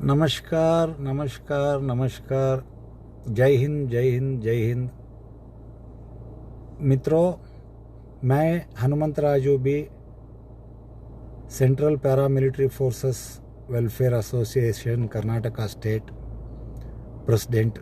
नमस्कार नमस्कार नमस्कार। जय हिंद जय हिंद जय हिंद। मित्रों, मैं हनुमंत राजू भी central paramilitary forces welfare association Karnataka state president.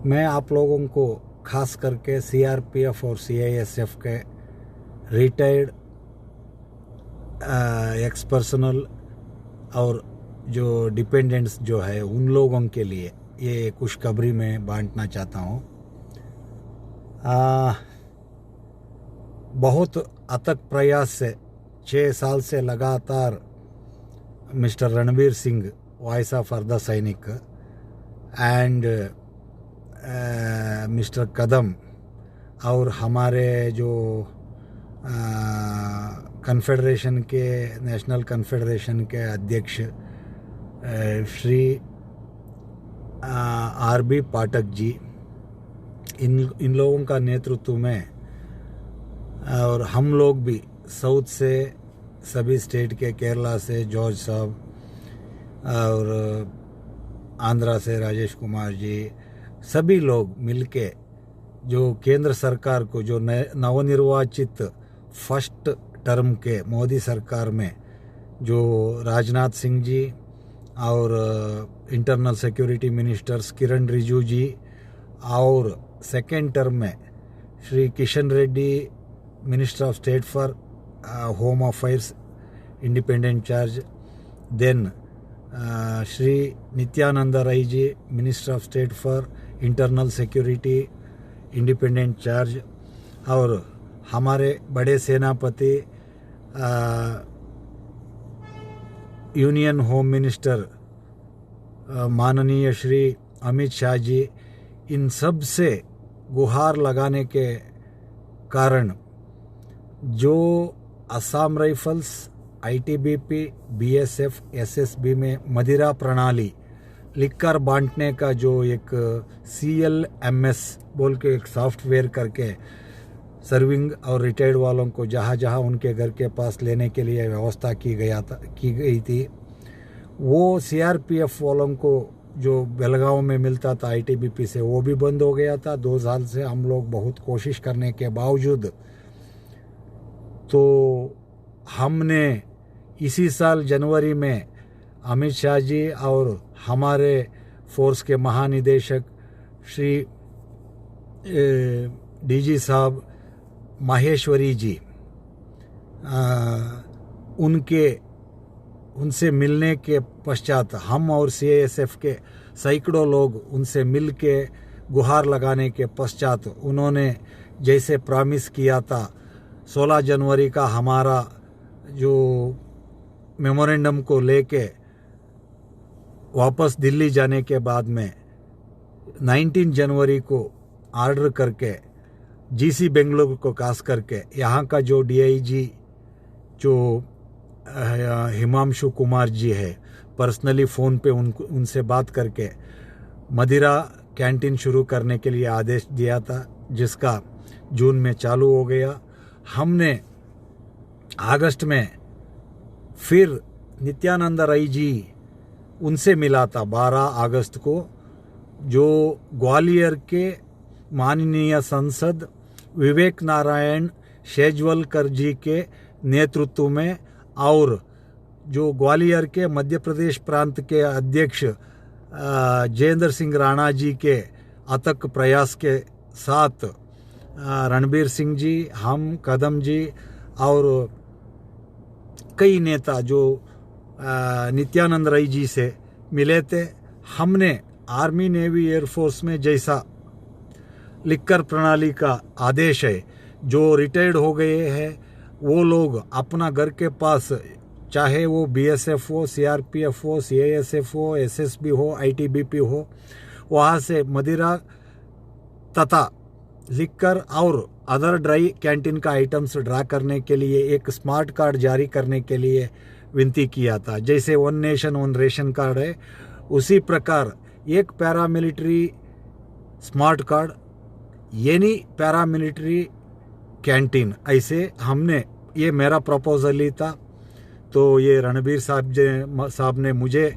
मैं आप लोगों को खास करके सीआरपीएफ और सीआईएसएफ के रिटायर्ड एक्स पर्सनल और जो डिपेंडेंट्स जो है उन लोगों के लिए ये खुशखबरी में बांटना चाहता हूँ। बहुत अथक प्रयास से 6 साल से लगातार mister Ranbir Singh, voice of अर्ध सैनिक, एंड मिस्टर कदम और हमारे जो कन्फेडरेशन के नेशनल कन्फेडरेशन के अध्यक्ष श्री आरबी पाठक जी, इन लोगों का नेतृत्व में, और हम लोग भी साउथ से सभी स्टेट के, केरला से जॉर्ज साहब और आंध्रा से राजेश कुमार जी, सभी लोग मिलके जो केंद्र सरकार को, जो नवनिर्वाचित फर्स्ट टर्म के मोदी सरकार में जो राजनाथ सिंह जी और internal security ministers Kiren Rijiju ji, और सेकेंड टर्म में Shri Kishan Reddy minister of state for home affairs independent charge, then Shri Nityanand Rai ji minister of state for internal security independent charge, और हमारे बड़े सेनापति यूनियन होम मिनिस्टर माननीय श्री अमित शाह जी, इन सब से गुहार लगाने के कारण जो Assam rifles, ITBP, BSF, SSB में मदिरा प्रणाली लिखकर बांटने का जो एक CLMS बोल के एक सॉफ्टवेयर करके सर्विंग और रिटायर्ड वालों को जहाँ जहाँ उनके घर के पास लेने के लिए व्यवस्था की गई थी, वो सीआरपीएफ वालों को जो बेलगांव में मिलता था आईटीबीपी से, वो भी बंद हो गया था 2 साल से। हम लोग बहुत कोशिश करने के बावजूद तो हमने इसी साल जनवरी में अमित शाह जी और हमारे फोर्स के महानिदेशक श्री डीजी साहब माहेश्वरी जी, उनसे मिलने के पश्चात हम और सीआईएसएफ के सैकड़ों लोग उनसे मिल के गुहार लगाने के पश्चात उन्होंने जैसे प्रॉमिस किया था 16 जनवरी का हमारा जो मेमोरेंडम को लेके वापस दिल्ली जाने के बाद में 19 जनवरी को ऑर्डर करके जीसी बेंगलुरु को खास करके यहाँ का जो डीआईजी जो हिमांशु कुमार जी है, पर्सनली फ़ोन पे उनसे बात करके मदिरा कैंटीन शुरू करने के लिए आदेश दिया था, जिसका जून में चालू हो गया। हमने अगस्त में फिर नित्यानंद राय जी उनसे मिला था 12 अगस्त को, जो ग्वालियर के माननीय सांसद विवेक नारायण शेजवलकर जी के नेतृत्व में, और जो ग्वालियर के मध्य प्रदेश प्रांत के अध्यक्ष जयेंद्र सिंह राणा जी के अथक प्रयास के साथ रणबीर सिंह जी, हम, कदम जी और कई नेता जो नित्यानंद राय जी से मिले थे, हमने आर्मी, नेवी, एयरफोर्स में जैसा लिखकर प्रणाली का आदेश है, जो रिटायर्ड हो गए हैं वो लोग अपना घर के पास, चाहे वो बीएसएफ हो, सीआरपीएफ हो, सीआईएसएफ हो, एसएसबी हो, आईटीबीपी हो, वहाँ से मदिरा तथा लिखकर और अदर ड्राई कैंटीन का आइटम्स ड्रा करने के लिए एक स्मार्ट कार्ड जारी करने के लिए विनती किया था। जैसे one nation one ration card है, उसी प्रकार एक पैरामिलिट्री स्मार्ट कार्ड, यानी पैरामिलिट्री कैंटीन, ऐसे हमने, ये मेरा प्रपोजल ही था। तो ये रणबीर साहब ने मुझे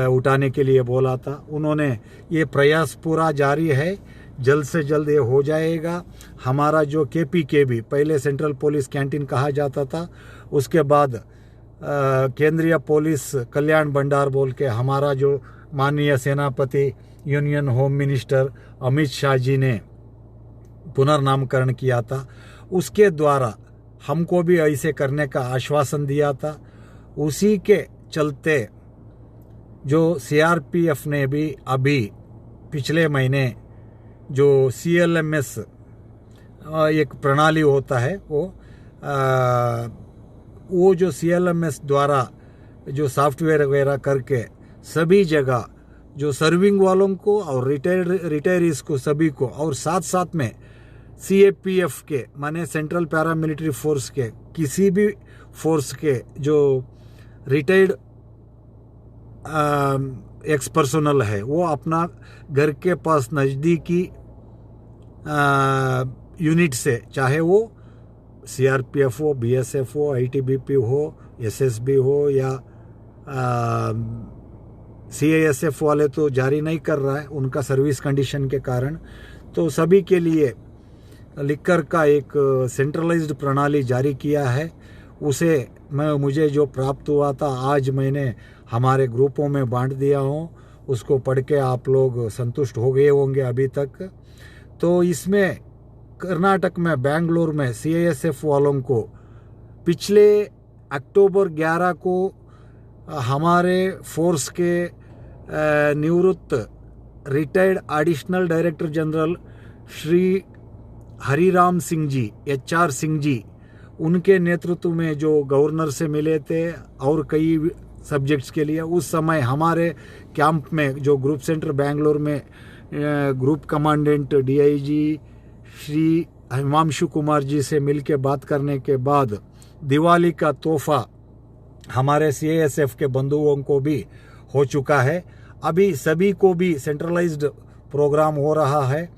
उठाने के लिए बोला था। उन्होंने ये प्रयास पूरा जारी है, जल्द से जल्द ये हो जाएगा। हमारा जो KPKB पहले सेंट्रल पुलिस कैंटीन कहा जाता था, उसके बाद केंद्रीय पुलिस कल्याण भंडार बोल के हमारा जो माननीय सेनापति union home minister Amit Shah ji ने पुनर्नामकरण किया था, उसके द्वारा हमको भी ऐसे करने का आश्वासन दिया था। उसी के चलते जो CRPF ने भी अभी पिछले महीने जो CLMS एक प्रणाली होता है, वो जो CLMS द्वारा जो सॉफ्टवेयर वगैरह करके सभी जगह जो सर्विंग वालों को और रिटायरीज को सभी को, और साथ साथ में CAPF के माने सेंट्रल पैरामिलिट्री फोर्स के किसी भी फोर्स के जो रिटायर्ड एक्स पर्सनल है, वो अपना घर के पास नज़दीकी यूनिट से, चाहे वो CRPF हो, BSF हो, ITBP हो, SSB हो या CISF वाले तो जारी नहीं कर रहा है उनका सर्विस कंडीशन के कारण, तो सभी के लिए लिकर का एक सेंट्रलाइज्ड प्रणाली जारी किया है। उसे मुझे जो प्राप्त हुआ था आज मैंने हमारे ग्रुपों में बांट दिया हूँ, उसको पढ़ के आप लोग संतुष्ट हो गए होंगे अभी तक। तो इसमें कर्नाटक में बेंगलुरु में CISF वालों को पिछले अक्टूबर 11 को हमारे फोर्स के निवृत्त retired additional director general Shri Hariram Singh ji, HR Singh ji, उनके नेतृत्व में जो गवर्नर से मिले थे और कई सब्जेक्ट्स के लिए, उस समय हमारे कैंप में जो ग्रुप सेंटर बेंगलुरु में group commandant DIG Shri Himanshu Kumar ji से मिलके बात करने के बाद दिवाली का तोहफा हमारे CISF के बंधुओं को भी हो चुका है। अभी सभी को भी सेंट्रलाइज्ड प्रोग्राम हो रहा है।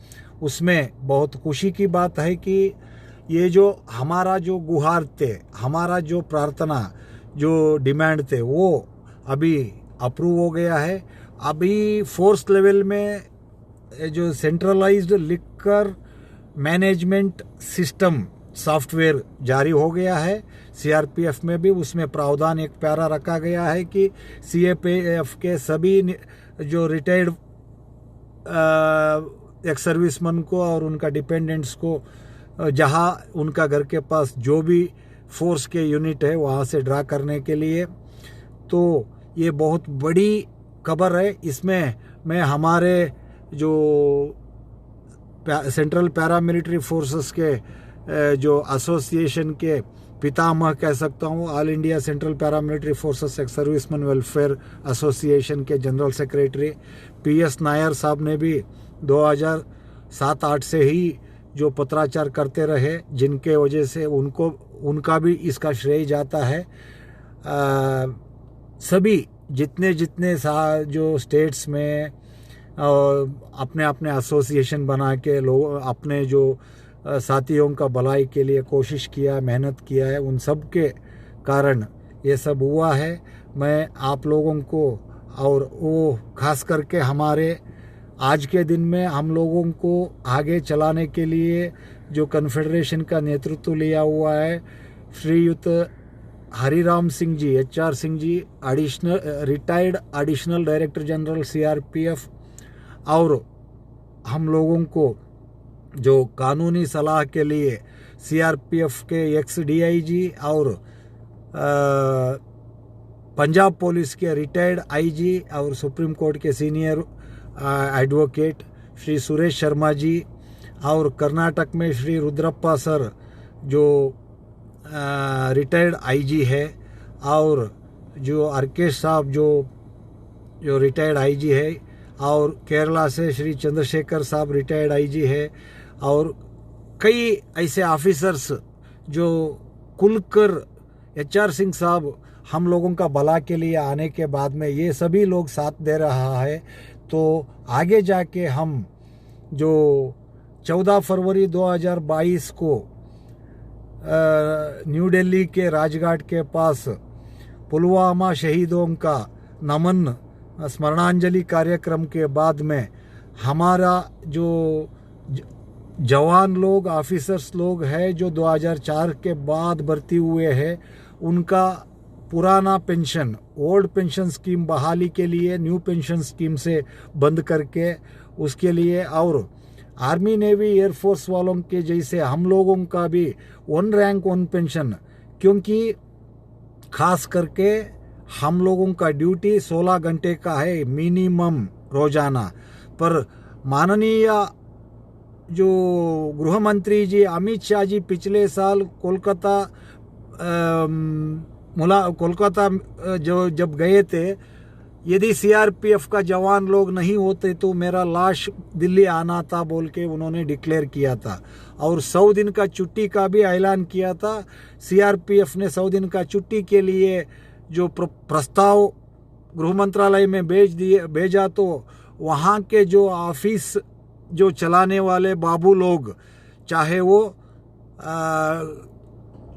उसमें बहुत खुशी की बात है कि ये जो हमारा जो गुहार थे, हमारा जो प्रार्थना, जो डिमांड थे, वो अभी अप्रूव हो गया है। अभी फोर्स लेवल में जो centralised liquor management system software जारी हो गया है। CRPF में भी उसमें प्रावधान एक प्यारा रखा गया है कि CAPF के सभी जो रिटायर्ड एक्स सर्विसमैन को और उनका डिपेंडेंट्स को जहां उनका घर के पास जो भी फोर्स के यूनिट है वहां से ड्रा करने के लिए, तो ये बहुत बड़ी खबर है। इसमें मैं हमारे जो सेंट्रल पैरामिलिट्री फोर्सेस के जो एसोसिएशन के पितामह कह सकता हूँ, all India central paramilitary forces ex serviceman welfare association के जनरल सेक्रेटरी PS नायर साहब ने भी 2007-8 से ही जो पत्राचार करते रहे, जिनके वजह से उनका भी इसका श्रेय जाता है। सभी जितने जो स्टेट्स में अपने अपने एसोसिएशन बना के लोग अपने जो साथियों का भलाई के लिए कोशिश किया, मेहनत किया है, उन सब के कारण ये सब हुआ है। मैं आप लोगों को और वो खास करके हमारे आज के दिन में हम लोगों को आगे चलाने के लिए जो कन्फेडरेशन का नेतृत्व लिया हुआ है Shriyut Hariram Singh ji, HR Singh ji, retired additional director general CRPF, और हम लोगों को जो कानूनी सलाह के लिए CRPF के एक्स DIG और पंजाब पुलिस के रिटायर्ड IG और सुप्रीम कोर्ट के सीनियर एडवोकेट श्री सुरेश शर्मा जी, और कर्नाटक में श्री रुद्रप्पा सर जो रिटायर्ड IG है, और जो अर्केश साहब जो रिटायर्ड IG है, और केरला से श्री चंद्रशेखर साहब रिटायर्ड IG है, और कई ऐसे ऑफिसर्स जो खुलकर HR सिंह साहब हम लोगों का भला के लिए आने के बाद में ये सभी लोग साथ दे रहा है। तो आगे जाके हम जो 14 फरवरी 2022 को न्यू दिल्ली के राजघाट के पास पुलवामा शहीदों का नमन स्मरणांजलि कार्यक्रम के बाद में हमारा जो जवान लोग, ऑफिसर्स लोग हैं जो 2004 के बाद भर्ती हुए हैं, उनका पुराना पेंशन, ओल्ड पेंशन स्कीम बहाली के लिए न्यू पेंशन स्कीम से बंद करके उसके लिए, और आर्मी नेवी एयरफोर्स वालों के जैसे हम लोगों का भी 1 रैंक 1 पेंशन, क्योंकि खास करके हम लोगों का ड्यूटी 16 घंटे का है मिनिमम रोजाना। पर माननीय जो गृह मंत्री जी अमित शाह जी पिछले साल कोलकाता जो जब गए थे, यदि सीआरपीएफ का जवान लोग नहीं होते तो मेरा लाश दिल्ली आना था बोल के उन्होंने डिक्लेयर किया था, और 100 दिन का छुट्टी का भी ऐलान किया था। सीआरपीएफ ने 100 दिन का छुट्टी के लिए जो प्रस्ताव गृह मंत्रालय में भेजा, तो वहाँ के जो ऑफिस जो चलाने वाले बाबू लोग, चाहे वो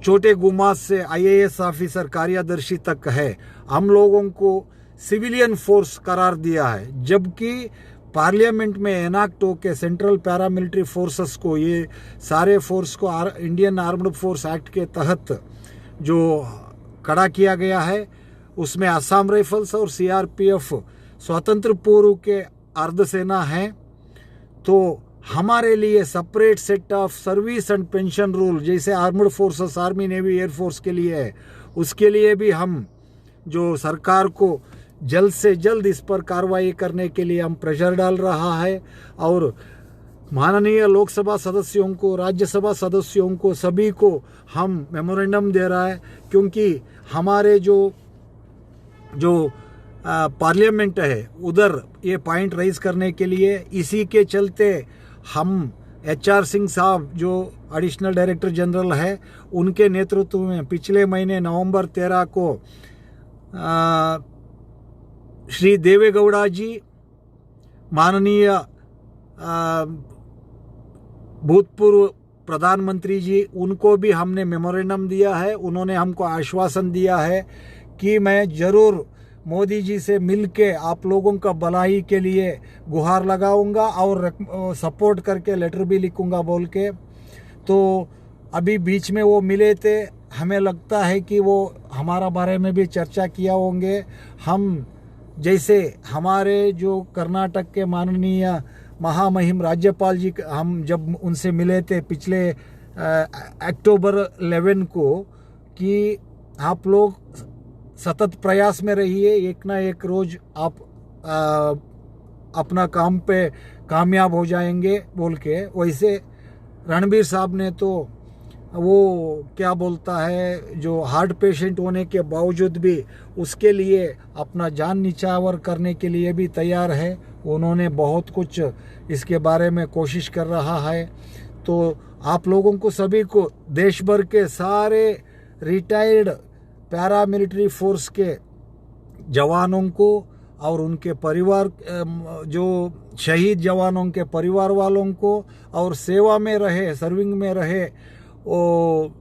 छोटे गुमास से आईएएस ऑफिसर कार्यदर्शी तक है, हम लोगों को सिविलियन फोर्स करार दिया है, जबकि पार्लियामेंट में एनाक्ट होके सेंट्रल पैरामिलिट्री फोर्सेस को, ये सारे फोर्स को इंडियन आर्म्ड फोर्स एक्ट के तहत जो खड़ा किया गया है, उसमें असम राइफल्स और सीआरपीएफ स्वतंत्र पूर्व के अर्धसेना हैं। तो हमारे लिए separate set of service and pension rule जैसे armed forces, army navy air force के लिए है, उसके लिए भी हम जो सरकार को जल्द से जल्द इस पर कार्रवाई करने के लिए हम प्रेशर डाल रहा है। और माननीय लोकसभा सदस्यों को, राज्यसभा सदस्यों को, सभी को हम मेमोरेंडम दे रहा है, क्योंकि हमारे जो पार्लियामेंट है उधर ये पॉइंट रेज करने के लिए, इसी के चलते हम HR सिंह साहब जो एडिशनल डायरेक्टर जनरल है, उनके नेतृत्व में पिछले महीने नवंबर 13 को श्री देवेगौड़ा जी, माननीय भूतपूर्व प्रधानमंत्री जी, उनको भी हमने मेमोरेंडम दिया है। उन्होंने हमको आश्वासन दिया है कि मैं जरूर मोदी जी से मिलके आप लोगों का भलाई के लिए गुहार लगाऊंगा और सपोर्ट करके लेटर भी लिखूंगा बोल के। तो अभी बीच में वो मिले थे, हमें लगता है कि वो हमारा बारे में भी चर्चा किया होंगे। हम जैसे हमारे जो कर्नाटक के माननीय महामहिम राज्यपाल जी, हम जब उनसे मिले थे पिछले अक्टूबर 11 को, कि आप लोग सतत प्रयास में रहिए, एक ना एक रोज आप अपना काम पे कामयाब हो जाएंगे बोल के। वैसे रणबीर साहब ने तो वो क्या बोलता है, जो हार्ट पेशेंट होने के बावजूद भी उसके लिए अपना जान निछावर करने के लिए भी तैयार है। उन्होंने बहुत कुछ इसके बारे में कोशिश कर रहा है। तो आप लोगों को सभी को, देश भर के सारे रिटायर्ड पैरामिलिट्री फोर्स के जवानों को और उनके परिवार, जो शहीद जवानों के परिवार वालों को, और सेवा में रहे, सर्विंग में रहे, वो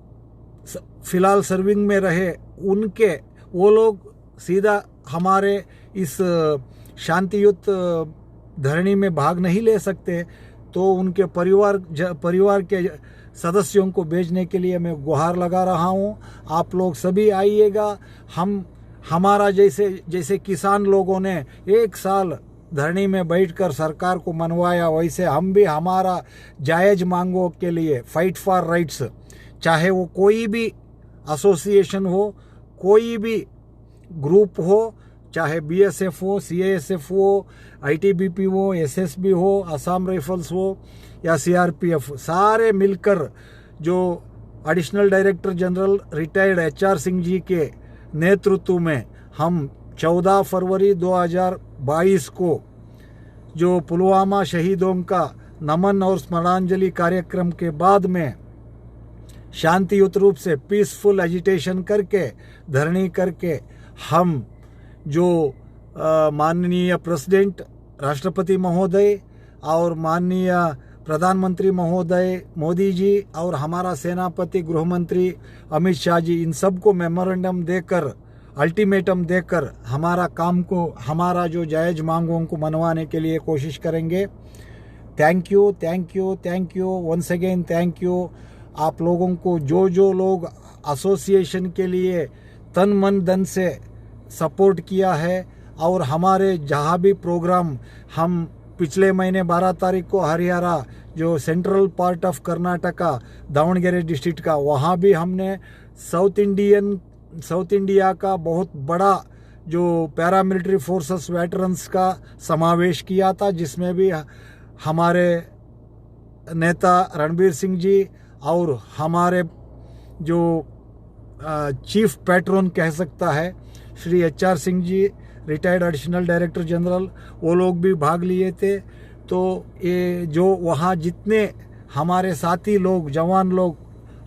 फिलहाल सर्विंग में रहे, उनके वो लोग सीधा हमारे इस शांतियुत धरनी में भाग नहीं ले सकते, तो उनके परिवार के सदस्यों को भेजने के लिए मैं गुहार लगा रहा हूँ। आप लोग सभी आइएगा। हमारा जैसे किसान लोगों ने 1 साल धरनी में बैठकर सरकार को मनवाया, वैसे हम भी हमारा जायज मांगों के लिए फाइट फॉर राइट्स, चाहे वो कोई भी एसोसिएशन हो, कोई भी ग्रुप हो, चाहे BSF हो, CASF हो, ITBP हो, SSB हो, असम राइफल्स हो या CRPF, सारे मिलकर जो additional director general retired HR Singh ji के नेतृत्व में हम 14 फरवरी 2022 को जो पुलवामा शहीदों का नमन और स्मरणांजलि कार्यक्रम के बाद में शांतियुत रूप से पीसफुल एजिटेशन करके, धरनी करके, हम जो माननीय प्रेसिडेंट राष्ट्रपति महोदय और माननीय प्रधानमंत्री महोदय मोदी जी और हमारा सेनापति गृह मंत्री अमित शाह जी, इन सबको मेमोरेंडम देकर अल्टीमेटम देकर हमारा काम को, हमारा जो जायज़ मांगों को मनवाने के लिए कोशिश करेंगे। Thank you, thank you, thank you, once again thank you. आप लोगों को जो लोग एसोसिएशन के लिए तन मन धन से सपोर्ट किया है, और हमारे जहाँ भी प्रोग्राम, हम पिछले महीने 12 तारीख को हरियाणा, जो central part of Karnataka, Davanagere district का, वहाँ भी हमने साउथ इंडिया का बहुत बड़ा जो पैरामिलिट्री फोर्सेस वेटरन्स का समावेश किया था, जिसमें भी हमारे नेता रणबीर सिंह जी और हमारे जो चीफ पैट्रन कह सकता है Shri HR Singh ji, retired additional director general, वो लोग भी भाग लिए थे। तो ये जो वहाँ जितने हमारे साथी लोग, जवान लोग,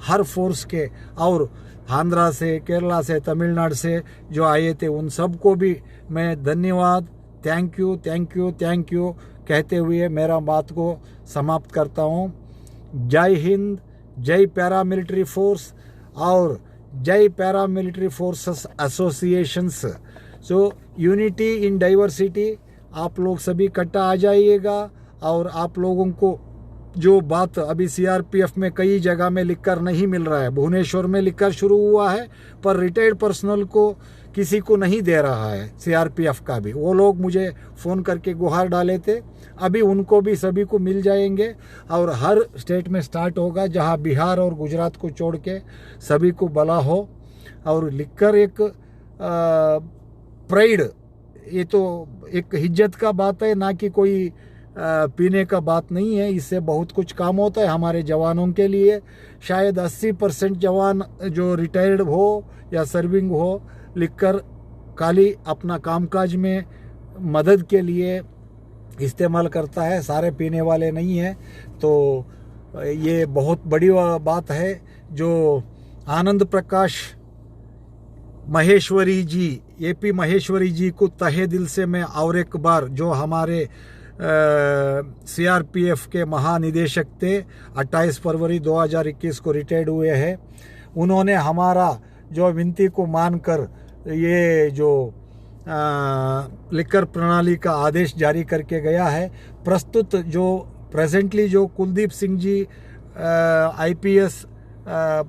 हर फोर्स के, और आंध्रा से, केरला से, तमिलनाडु से जो आए थे, उन सबको भी मैं धन्यवाद, thank you, thank you, thank you कहते हुए मेरा बात को समाप्त करता हूँ। जय हिंद, जय पैरामिलिट्री फोर्स और जय paramilitary forces associations. So unity in diversity, आप लोग सभी इकट्ठा आ जाइएगा। और आप लोगों को जो बात अभी CRPF में कई जगह में लिखकर नहीं मिल रहा है, भुवनेश्वर में लिखकर शुरू हुआ है, पर रिटायर्ड पर्सनल को किसी को नहीं दे रहा है CRPF का भी। वो लोग मुझे फ़ोन करके गुहार डाले थे, अभी उनको भी सभी को मिल जाएंगे। और हर स्टेट में स्टार्ट होगा, जहां बिहार और गुजरात को छोड़ के सभी को भला हो। और लिखकर एक प्राइड, ये तो एक हिज्जत का बात है, ना कि कोई पीने का बात नहीं है। इससे बहुत कुछ काम होता है हमारे जवानों के लिए। शायद 80% जवान जो रिटायर्ड हो या सर्विंग हो, लिखकर खाली अपना कामकाज में मदद के लिए इस्तेमाल करता है, सारे पीने वाले नहीं हैं। तो ये बहुत बड़ी बात है। जो आनंद प्रकाश महेश्वरी जी, AP महेश्वरी जी को तहे दिल से मैं और एक बार, जो हमारे CRPF के महानिदेशक थे, 28 फरवरी 2021 को रिटायर्ड हुए हैं, उन्होंने हमारा जो विनती को मानकर ये जो लिकर प्रणाली का आदेश जारी करके गया है। प्रस्तुत जो प्रेजेंटली जो कुलदीप सिंह जी IPS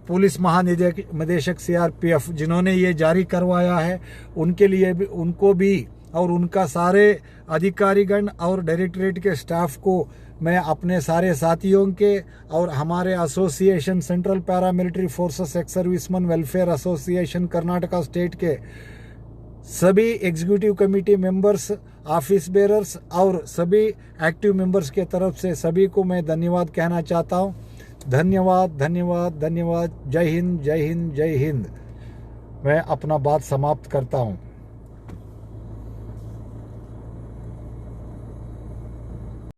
पुलिस महानिदेशक CRPF, जिन्होंने ये जारी करवाया है, उनके लिए भी, उनको भी और उनका सारे अधिकारीगण और डायरेक्टरेट के स्टाफ को मैं अपने सारे साथियों के और हमारे association central paramilitary forces ex serviceman welfare association Karnataka state के सभी executive committee members, office bearers और सभी एक्टिव मेंबर्स के तरफ से सभी को मैं धन्यवाद कहना चाहता हूँ। धन्यवाद, धन्यवाद, धन्यवाद। जय हिंद, जय हिंद, जय हिंद। मैं अपना बात समाप्त करता हूँ।